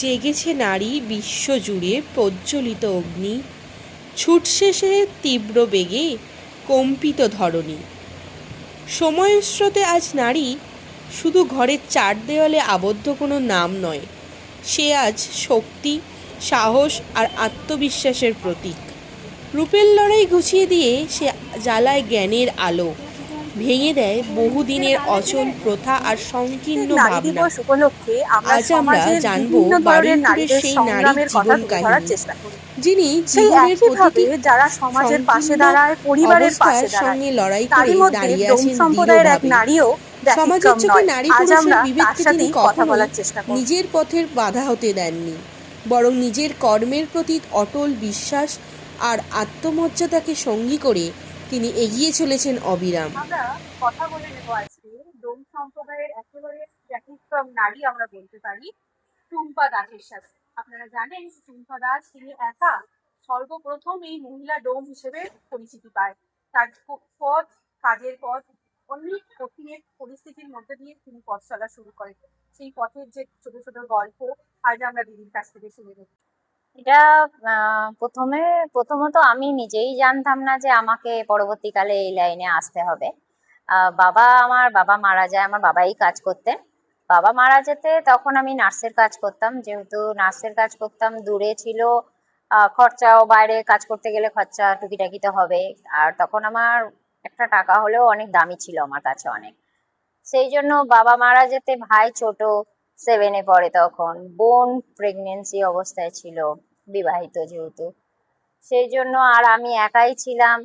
জেগেছে নারী বিশ্বজুড়ে প্রজ্বলিত অগ্নি, ছুটছে তীব্র বেগে কম্পিত ধরণী। সময়ের স্রোতে আজ নারী শুধু ঘরের চার দেওয়ালে আবদ্ধ কোনো নাম নয়, সে আজ শক্তি, সাহস আর আত্মবিশ্বাসের প্রতীক। রূপের লড়াই ঘুচিয়ে দিয়ে সে জ্বালায় জ্ঞানের আলো, ভেঙে দেয় বহুদিনের অচল প্রথা আর সংকীর্ণ নারী ভাবনা। দিবস উপলক্ষে আমরা আজ আমরা সমাজের জানবো বিভিন্ন ধরনের বারুইপুরের নারীদের সেই নারীর সংগ্রামের কথা জীবন তুলে ধরার কাহিনী, চেষ্টা করি। যিনি সেই জীবনের একইভাবে প্রতিটি যারা সমাজের পাশে সংকীর্ণ দাঁড়ায়, পরিবারের অবস্থার পাশে দাঁড়ায়, সঙ্গে লড়াই করে তারই মধ্যে দাঁড়িয়ে ডোম আছেন সম্প্রদায়ের এক দৃঢ়ভাবে। নারীও সমাজের ব্যতিক্রম চোখে নয়। নারী আজ পুরুষের আমরা তার বিভেদকে তিনি সাথেই কথা কখনোই বলার চেষ্টা করব। নিজের পথের বাধা হতে দেননি, বরং নিজের কর্মের প্রতি অটল বিশ্বাস আর আত্মমর্যাদাকে সঙ্গী করে তিনি এগিয়ে চলেছেন অবিরাম। আমরা কথা বলে নেব আজকে ডোম সম্প্রদায়ের একেবারে ব্যতিক্রম নারী আমরা বলতে পারি টুম্পা দাসের সাথে। আপনারা জানেন টুম্পা দাস তিনি একা সর্বপ্রথম এই মহিলা ডোম হিসেবে পরিচিতি পায়। তার পথ, কাজের পথ অনেক কঠিন পরিস্থিতির মধ্যে দিয়ে তিনি পথ চলা শুরু করেন। সেই পথের যে ছোট ছোট গল্প আজ আমরা দিদির কাছ থেকে শুনে নেব। এটা প্রথমত আমি নিজেই জানতাম না যে আমাকে পরবর্তীকালে এই লাইনে আসতে হবে। আমার বাবা মারা যায়, আমার বাবাই কাজ করতেন। বাবা মারা যেতে তখন আমি নার্সের কাজ করতাম, যেহেতু নার্সের কাজ করতাম দূরে ছিল, খরচাও বাইরে কাজ করতে গেলে খরচা টুকিটাকি তো হবে। আর তখন আমার একটা টাকা হলেও অনেক দামি ছিল আমার কাছে অনেক। সেই জন্য বাবা মারা যেতে ভাই ছোট, 7-এ পড়ে তখন, বোন প্রেগনেন্সি অবস্থায় ছিল, বিবাহিত যেহেতু, সেই জন্য আর আমি একাই ছিলাম।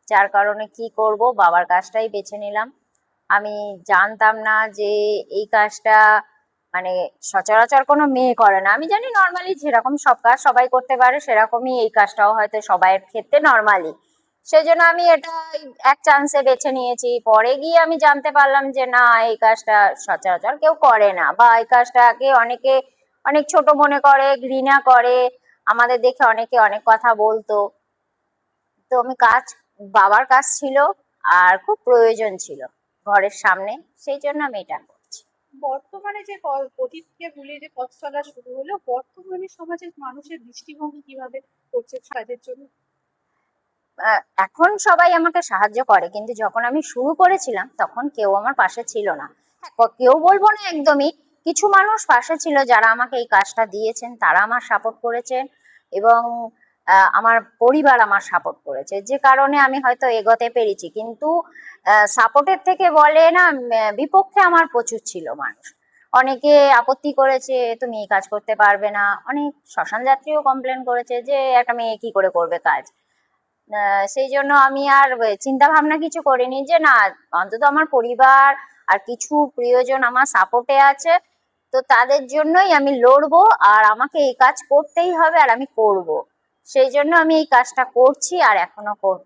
যার কারণে কি করব, বাবার কাজটাই বেছে নিলাম। আমি জানতাম না যে এই কাজটা মানে সচরাচর কোনো মেয়ে করে না। আমি জানি নর্মালি যেরকম সব কাজ সবাই করতে পারে সেরকমই এই কাজটাও হয়তো সবাইয়ের ক্ষেত্রে নর্মালি। সেই জন্য আমি এটা এক চান্সে বেছে নিয়েছি। পরে গিয়ে আমি জানতে পারলাম যে না, এই কাজটা সচরাচর কেউ করে না, বা এই কাজটাকে অনেকে অনেক ছোট মনে করে, ঘৃণা করে, আমাদের দেখে অনেকে অনেক কথা বলতো। তো বাবার কাজ ছিল আর খুব প্রয়োজন ছিল ঘরের সামনে, সেই জন্য আমি এটা করছি। বর্তমানে যে অতীতকে ভুলে যে পথ চলা শুরু হলো, বর্তমানে সমাজের মানুষের দৃষ্টিভঙ্গি কিভাবে করছে কাজের জন্য? এখন সবাই আমাকে সাহায্য করে, কিন্তু যখন আমি শুরু করেছিলাম তখন কেউ আমার পাশে ছিল না। কেউ বলবো না একদমই, কিছু মানুষ পাশে ছিল যারা আমাকে এই কাজটা দিয়েছেন, তারা আমার সাপোর্ট করেছেন, এবং আমার পরিবার আমার সাপোর্ট করেছে, যে কারণে আমি হয়তো এগোতে পেরেছি। কিন্তু সাপোর্টের থেকে বলে না, বিপক্ষে আমার প্রচুর ছিল মানুষ। অনেকে আপত্তি করেছে তুমি এই কাজ করতে পারবে না, অনেক শ্মশান যাত্রীও কমপ্লেন করেছে যে একটা মেয়ে কি করে করবে কাজ। সেই জন্য আমি আর চিন্তা ভাবনা কিছু করিনি, যে না, অন্তত আমার পরিবার আর কিছু প্রিয়জন আমার সাপোর্টে আছে, তো তাদের জন্যই আমি লড়বো, আর আমাকে এই কাজ করতেই হবে আর আমি করব। সেই জন্য আমি এই কাজটা করছি আর এখনো করব।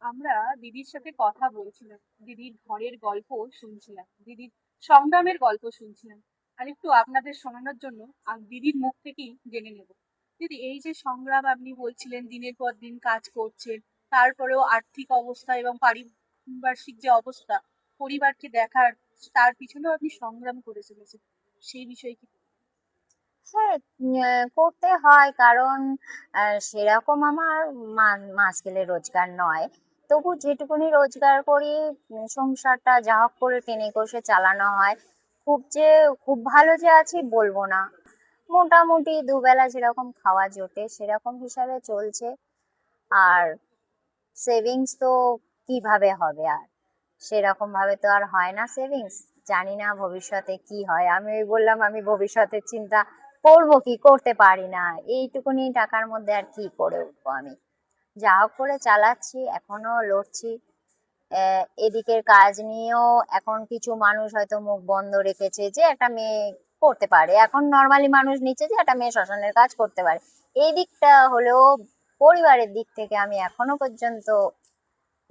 আমরা দিদির সাথে কথা বলছিলাম, দিদির ঘরের গল্প শুনছিলাম, দিদির সংগ্রামের গল্প শুনছিলাম। আর একটু আপনাদের শোনানোর জন্য দিদির মুখ থেকেই জেনে নেব। দিদি, এই যে সংগ্রাম আপনি বলছিলেন, দিনের পর দিন কাজ করছেন, তারপরেও আর্থিক অবস্থা এবং পারিপার্শ্বিক যে অবস্থা, পরিবারকে দেখার, তার পিছনেও আপনি সংগ্রাম করে চলেছেন, সেই বিষয়ে কি? হ্যাঁ, করতে হয়, কারণ সেরকম আমার মাস গেলে রোজগার নয়। তবু যেটুকুনি রোজগার করি, সংসারটা যা হোক করে টেনে কষে চালানো হয়। খুব ভালো যে আছি বলবো না, মোটামুটি দুবেলা যেরকম খাওয়া জোটে সেরকম হিসাবে চলছে। আর সেভিংস তো কিভাবে হবে, আর সেরকম ভাবে তো আর হয় না সেভিংস। জানি না ভবিষ্যতে কি হয়, আমি ওই বললাম আমি ভবিষ্যতের চিন্তা করব কি, করতে পারি না। এইটুকুনি টাকার মধ্যে আর কি করে উঠবো আমি। যা হোক করে চালাচ্ছি, এখনো লড়ছি। এদিকের কাজ নিয়েও এখন কিছু মানুষ হয়তো মুখ বন্ধ রেখেছে যে একটা মেয়ে করতে পারে, এখন নর্মালি মানুষ নিচ্ছে যে একটা মেয়ে শ্মশানের কাজ করতে পারে। এই দিকটা হলেও পরিবারের দিক থেকে আমি এখনো পর্যন্ত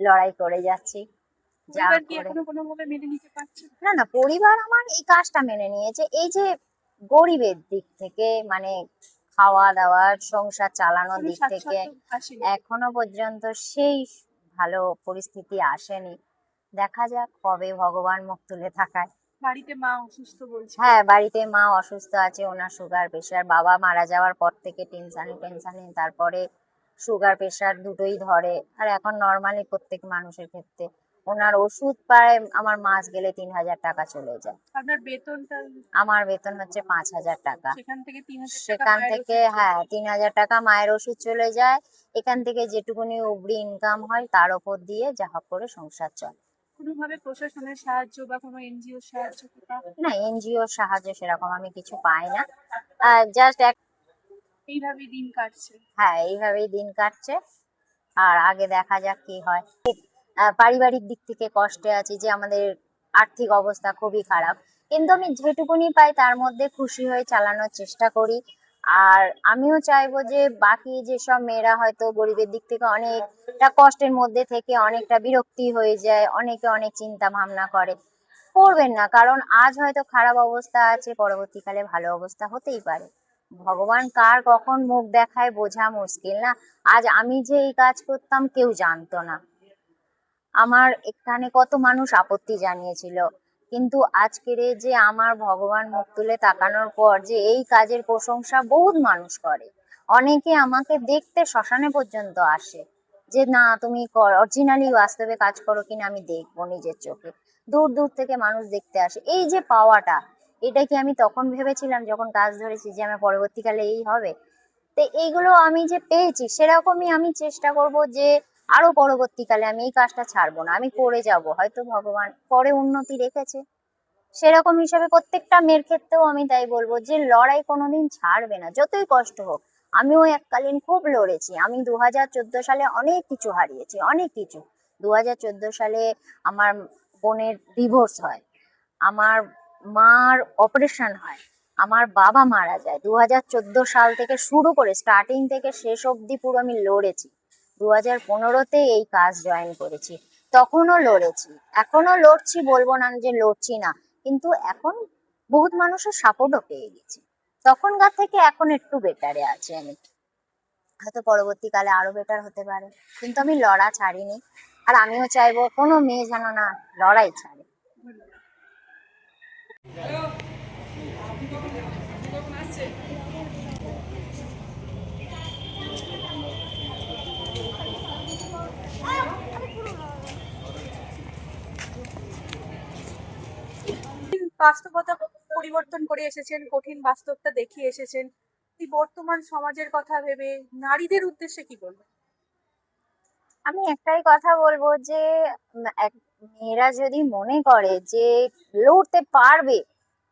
লড়াই করে যাচ্ছি। যা পরিবার কি করে এখনো কোনোভাবে মেনে নিতে পারছে না? না, না, পরিবার আমার এই কাজটা মেনে নিয়েছে। এই যে গরিবের দিক থেকে মানে খাওয়া দাওয়া সংসার চালানোর কোনো দিক থেকে স্বাচ্ছন্দ্য আসেনি? এখনো পর্যন্ত সেই ভালো পরিস্থিতি আসেনি। দেখা যাক কবে ভগবান মুখ তুলে তাকায়। বাড়িতে মা অসুস্থ বলছে। হ্যাঁ, বাড়িতে মা অসুস্থ আছে, ওনার সুগার প্রেশার। বাবা মারা যাওয়ার পর থেকে টেনশনে টেনশনে তারপরে সুগার প্রেশার দুটোই ধরে। আর এখন নর্মালি প্রত্যেক মানুষের ক্ষেত্রে ওনার ওষুধ প্রায় আমার মাস গেলে 3,000 টাকা চলে যায়। আপনার বেতনটা আমার বেতন হচ্ছে 5,000 টাকা। সেখান থেকে 3,000 টাকা সেখান মায়ের থেকে ওষুধ চলে। হ্যাঁ 3,000 টাকা মায়ের ওষুধ চলে যায়। এখান থেকে যেটুকুনি উপরি ইনকাম হয় তার উপর দিয়ে যা হোক করে সংসার চলে। কোনোভাবে প্রশাসনের সাহায্য বা কোনো এনজিওর সাহায্য কি পান? না, এনজিও সাহায্য সেরকম আমি কিছু পাই না। জাস্ট এইভাবেই দিন কাটছে। হ্যাঁ, এইভাবেই দিন কাটছে। আর আগে দেখা যাক কি হয়। পারিবারিক দিক থেকে কষ্টে আছি যে আমাদের আর্থিক অবস্থা খুবই খারাপ, কিন্তু আমি যেটুকুনি পাই তার মধ্যে খুশি হয়ে চালানোর চেষ্টা করি। আর আমিও চাইবো যে বাকি যেসব মেয়েরা হয়তো গরিবের দিক থেকে অনেকটা কষ্টের মধ্যে থেকে অনেকটা বিরক্তি হয়ে যায়, অনেকে অনেক চিন্তা ভাবনা করে, করবেন না। কারণ আজ হয়তো খারাপ অবস্থা আছে, পরবর্তীকালে ভালো অবস্থা হতেই পারে। ভগবান কার কখন মুখ দেখায় বোঝা মুশকিল না। আজ আমি যে এই কাজ করতাম কেউ জানতো না, আমার এখানে কত মানুষ আপত্তি জানিয়েছিল, কিন্তু আজকের এই যে আমার ভগবান মুখ তুলে তাকানোর পর যে এই কাজের প্রশংসা বহুত মানুষ করে। অনেকে আমাকে দেখতে শ্মশানে পর্যন্ত আসে যে না তুমি অরিজিনালি বাস্তবে কাজ করো কিনা আমি দেখবো নিজের চোখে। দূর দূর থেকে মানুষ দেখতে আসে। এই যে পাওয়াটা, এটা কি আমি তখন ভেবেছিলাম যখন কাজ ধরেছি যে আমার পরবর্তীকালে এই হবে? তো এইগুলো আমি যে পেয়েছি সেরকমই আমি চেষ্টা করব যে আরো পরবর্তীকালে আমি এই কাজটা ছাড়বো না, আমি করে যাব। হয়তো ভগবান পরে উন্নতি রেখেছে, সেরকম হিসাবে প্রত্যেকটা মেয়ের ক্ষেত্রেও আমি তাই বলবো যে লড়াই কোনোদিন ছাড়বে না, যতই কষ্ট হোক। আমিও এককালীন খুব লড়েছি। আমি 2014 সালে অনেক কিছু হারিয়েছি, অনেক কিছু। 2014 সালে আমার বোনের ডিভোর্স হয়, আমার মার অপারেশন হয়, আমার বাবা মারা যায়। 2014 সাল থেকে শুরু করে স্টার্টিং থেকে শেষ অবধি পুরো আমি লড়েছি। 2015-তে এই কাজ জয়েন করেছি, তখনও লড়েছি, এখনো লড়ছি, বলবো না যে লড়ছি না। কিন্তু এখন বহুত মানুষের সাপোর্টও পেয়ে গেছি, তখনকার থেকে এখন একটু বেটারে আছি আমি। হয়তো পরবর্তীকালে আরো বেটার হতে পারে, কিন্তু আমি লড়া ছাড়িনি। আর আমিও চাইবো কোনো মেয়ে যেন না লড়াই ছাড়ে। বাস্তবতা পরিবর্তন করে এসেছেন, কঠিন বাস্তবটা দেখিয়ে এসেছেন। এই বর্তমান সমাজের কথা ভেবে নারীদের উদ্দেশ্যে কি বলবেন? আমি একটাই কথা বলবো যে মেয়েরা যদি মনে করে যে লড়তে পারবে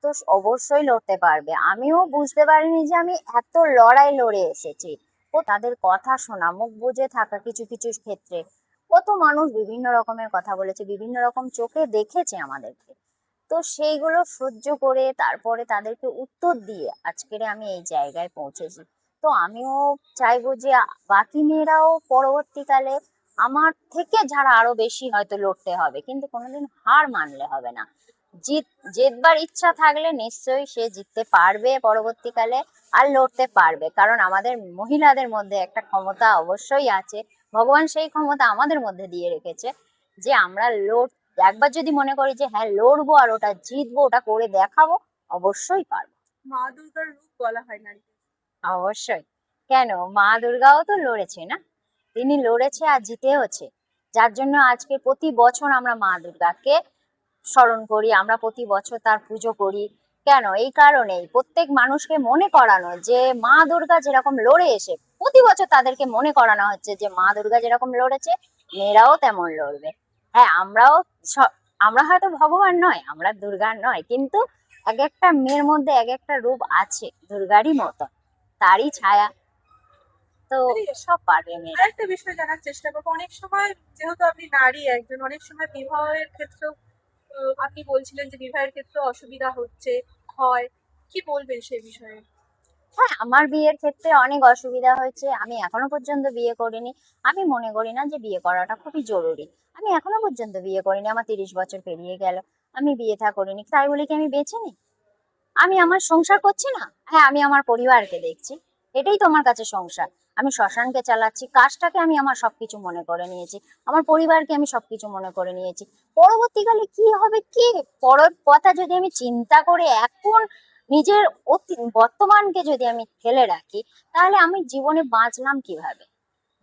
তো অবশ্যই লড়তে পারবে। আমিও বুঝতে পারিনি যে আমি এত লড়াই লড়ে এসেছি। ও তাদের কথা শোনা, মুখ বুজে থাকা কিছু কিছু ক্ষেত্রে কত মানুষ বিভিন্ন রকমের কথা বলেছে, বিভিন্ন রকম চোখে দেখেছে আমাদেরকে। তো সেইগুলো সহ্য করে তারপরে তাদেরকে উত্তর দিয়ে আজকের আমি এই জায়গায় পৌঁছেছি। তো আমিও চাইবো যে বাকি মেয়েরাও পরবর্তীকালে আমার থেকে যারা আরো বেশি হয়তো লড়তে হবে, কিন্তু কোনোদিন হার মানলে হবে না। জেতবার ইচ্ছা থাকলে নিশ্চয়ই সে জিততে পারবে পরবর্তীকালে, আর লড়তে পারবে। কারণ আমাদের মহিলাদের মধ্যে একটা ক্ষমতা অবশ্যই আছে, ভগবান সেই ক্ষমতা আমাদের মধ্যে দিয়ে রেখেছে যে আমরা একবার যদি মনে করি যে হ্যাঁ লড়বো আর ওটা জিতবো, ওটা করে দেখাবো, অবশ্যই পারবো। মা দুর্গার রূপ বলা হয় নারীকে। অবশ্যই। কেন, মা দুর্গাও তো লড়েছে না, তিনি লড়েছে আর জিতেওছে। যার জন্য আজকে প্রতি বছর আমরা মা দুর্গাকে স্মরণ করি, আমরা প্রতি বছর তার পুজো করি। কেন, এই কারণেই প্রত্যেক মানুষকে মনে করানো যে মা দুর্গা যেরকম লড়ে এসে প্রতি বছর তাদেরকে মনে করানো হচ্ছে যে মা দুর্গা যেরকম লড়েছে মেয়েরাও তেমন লড়বে। হ্যাঁ, আমরা হয়তো ভগবান নয়, আমরা দুর্গার নয়, কিন্তু এক একটা মেয়ের মধ্যে এক একটা রূপ আছে দুর্গারই মতো, তারই ছায়া। তো সব পারবে মেয়েরা। আরেকটা বিষয় জানার চেষ্টা করবো, অনেক সময় যেহেতু আপনি নারী একজন, অনেক সময় বিবাহের ক্ষেত্রেও আপনি বলছিলেন যে বিবাহের ক্ষেত্রে অসুবিধা হয়, কি বলবেন সেই বিষয়ে? হ্যাঁ, আমার বিয়ের ক্ষেত্রে অনেক অসুবিধা হয়েছে। আমি এখনো পর্যন্ত বিয়ে করিনি। আমি মনে করি না যে বিয়ে করাটা খুবই জরুরি। আমি এখনো পর্যন্ত বিয়ে করিনি, আমার 30 বছর পেরিয়ে গেল, আমি বিয়ে থা করিনি। তাই বলে কি আমি বেঁচে নেই? আমি আমার সংসার করছি না, হ্যাঁ আমি আমার পরিবারকে দেখছি, এটাই তো আমার কাছে সংসার। আমি শ্মশানকে চালাচ্ছি, কাজটাকে আমি আমার সবকিছু মনে করে নিয়েছি, আমার পরিবারকে আমি সবকিছু মনে করে নিয়েছি। পরবর্তীকালে কি হবে, কি পরের কথা যদি আমি চিন্তা করে এখন নিজের বর্তমানকে যদি আমি ফেলে রাখি, তাহলে আমি জীবনে বাঁচলাম কিভাবে?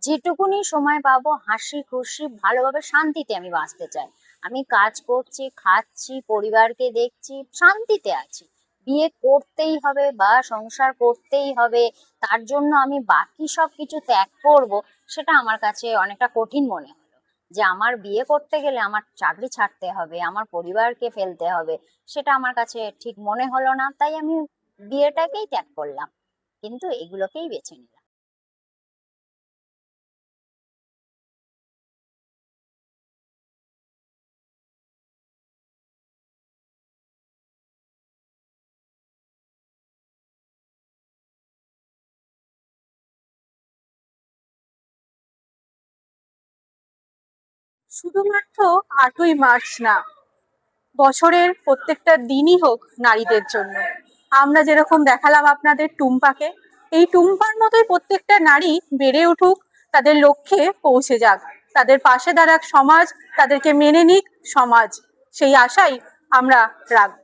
যেটুকুনি সময় পাবো হাসি খুশি ভালোভাবে শান্তিতে আমি বাঁচতে চাই। আমি কাজ করছি, খাচ্ছি, পরিবারকে দেখছি, শান্তিতে আছি। বিয়ে করতেই হবে বা সংসার করতেই হবে, তার জন্য আমি বাকি সবকিছু ত্যাগ করব, সেটা আমার কাছে অনেকটা কঠিন মনে হলো। যে আমার বিয়ে করতে গেলে আমার চাকরি ছাড়তে হবে, আমার পরিবারকে ফেলতে হবে, সেটা আমার কাছে ঠিক মনে হলো না, তাই আমি বিয়েটাকেই ত্যাগ করলাম, কিন্তু এগুলোকেই বেছে নিলাম। শুধুমাত্র 8ই মার্চ না, বছরের প্রত্যেকটা দিনই হোক নারীদের জন্য। আমরা যেরকম দেখালাম আপনাদের টুম্পাকে, এই টুম্পার মতোই প্রত্যেকটা নারী বেড়ে উঠুক, তাদের লক্ষ্যে পৌঁছে যাক, তাদের পাশে দাঁড়াক সমাজ, তাদেরকে মেনে নিক সমাজ, সেই আশাই আমরা রাখবো।